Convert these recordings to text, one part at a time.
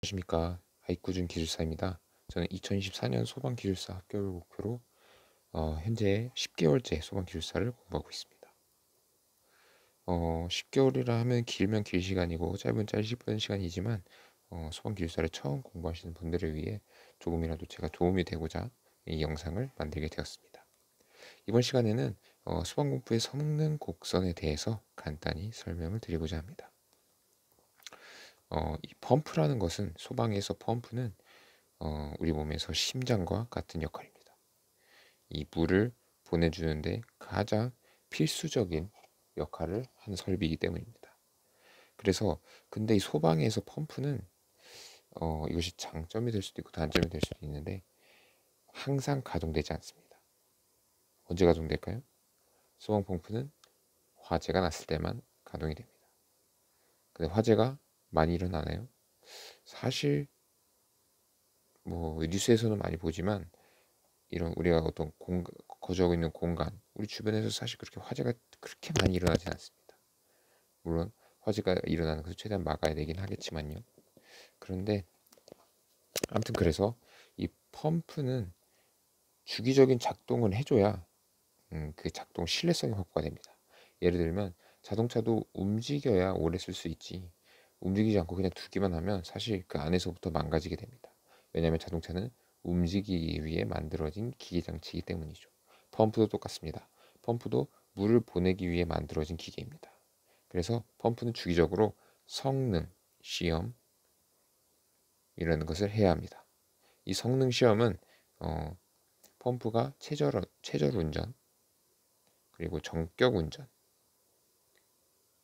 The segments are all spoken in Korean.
안녕하십니까. 아이쿠준 기술사입니다. 저는 2024년 소방기술사 합격을 목표로 현재 10개월째 소방기술사를 공부하고 있습니다. 10개월이라 하면 길면 길 시간이고 짧은 짧은 시간이지만 소방기술사를 처음 공부하시는 분들을 위해 조금이라도 제가 도움이 되고자 이 영상을 만들게 되었습니다. 이번 시간에는 소방공부의 성능 곡선에 대해서 간단히 설명을 드리고자 합니다. 이 펌프라는 것은 소방에서 펌프는 우리 몸에서 심장과 같은 역할입니다. 이 물을 보내주는데 가장 필수적인 역할을 하는 설비이기 때문입니다. 그래서 근데 이 소방에서 펌프는 이것이 장점이 될 수도 있고 단점이 될 수도 있는데 항상 가동되지 않습니다. 언제 가동될까요? 소방 펌프는 화재가 났을 때만 가동이 됩니다. 근데 화재가 많이 일어나나요? 사실 뭐 뉴스에서는 많이 보지만 이런 우리가 어떤 거주하고 있는 공간, 우리 주변에서 사실 그렇게 화재가 그렇게 많이 일어나진 않습니다. 물론 화재가 일어나는 것을 최대한 막아야 되긴 하겠지만요. 그런데 아무튼 그래서 이 펌프는 주기적인 작동을 해줘야 그 작동 신뢰성이 확보가 됩니다. 예를 들면 자동차도 움직여야 오래 쓸 수 있지, 움직이지 않고 그냥 두기만 하면 사실 그 안에서부터 망가지게 됩니다. 왜냐하면 자동차는 움직이기 위해 만들어진 기계 장치이기 때문이죠. 펌프도 똑같습니다. 펌프도 물을 보내기 위해 만들어진 기계입니다. 그래서 펌프는 주기적으로 성능 시험이라는 것을 해야 합니다. 이 성능 시험은 펌프가 최절 운전, 그리고 정격 운전,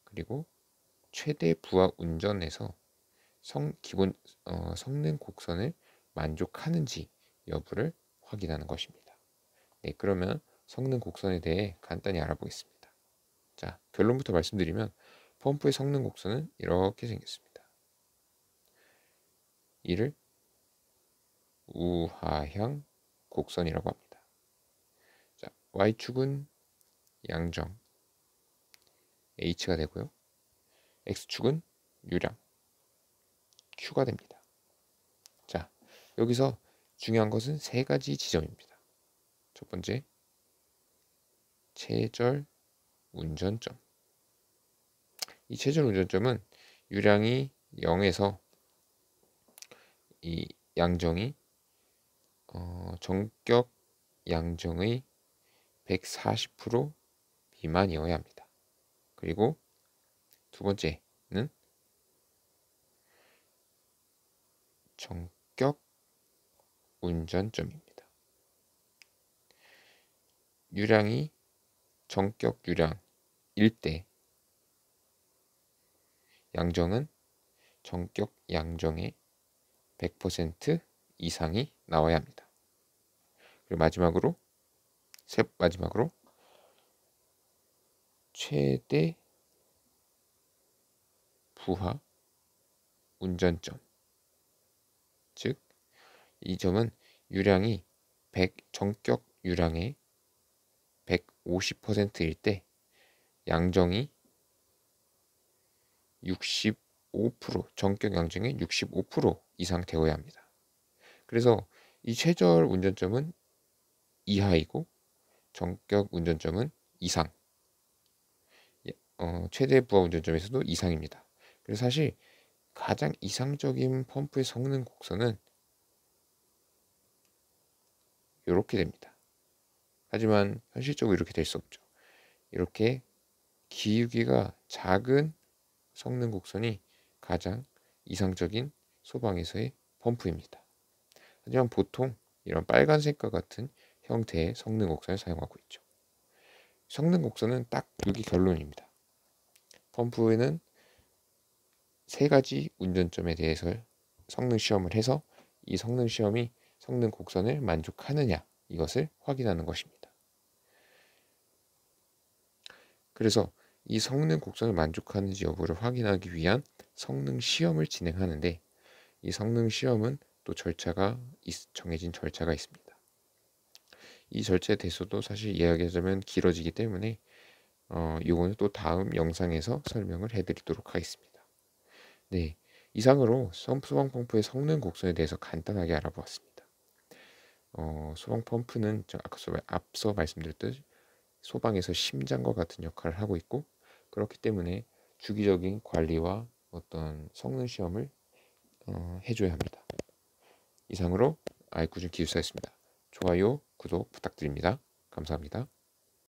그리고 최대 부하 운전에서 기본 성능 곡선을 만족하는지 여부를 확인하는 것입니다. 네, 그러면 성능 곡선에 대해 간단히 알아보겠습니다. 자, 결론부터 말씀드리면 펌프의 성능 곡선은 이렇게 생겼습니다. 이를 우하향 곡선이라고 합니다. 자, Y축은 양정 H가 되고요. X축은 유량 Q가 됩니다. 자, 여기서 중요한 것은 세 가지 지점입니다. 첫 번째, 최절 운전점. 이 최절 운전점은 유량이 0에서 이 양정이 정격 양정의 140% 미만이어야 합니다. 그리고 두 번째는 정격 운전점입니다. 유량이 정격 유량일 때 양정은 정격 양정의 100% 이상이 나와야 합니다. 그리고 마지막으로 최대 부하 운전점, 즉 이 점은 유량이 정격 유량의 150%일 때 양정이 65%, 정격 양정의 65% 이상 되어야 합니다. 그래서 이 최절 운전점은 이하이고 정격 운전점은 이상, 최대 부하 운전점에서도 이상입니다. 그래서 사실 가장 이상적인 펌프의 성능 곡선은 이렇게 됩니다. 하지만 현실적으로 이렇게 될 수 없죠. 이렇게 기울기가 작은 성능 곡선이 가장 이상적인 소방에서의 펌프입니다. 하지만 보통 이런 빨간색과 같은 형태의 성능 곡선을 사용하고 있죠. 성능 곡선은 딱 여기 결론입니다. 펌프에는 세 가지 운전점에 대해서 성능 시험을 해서 이 성능 시험이 성능 곡선을 만족하느냐, 이것을 확인하는 것입니다. 그래서 이 성능 곡선을 만족하는지 여부를 확인하기 위한 성능 시험을 진행하는데, 이 성능 시험은 또 정해진 절차가 있습니다. 이 절차에 대해서도 사실 이야기하자면 길어지기 때문에 이거는 또 다음 영상에서 설명을 해드리도록 하겠습니다. 네, 이상으로 소방 펌프의 성능 곡선에 대해서 간단하게 알아보았습니다. 소방 펌프는 앞서 말씀드렸듯 소방에서 심장과 같은 역할을 하고 있고, 그렇기 때문에 주기적인 관리와 어떤 성능 시험을 해줘야 합니다. 이상으로 아이쿠준 기술사였습니다. 좋아요, 구독 부탁드립니다. 감사합니다.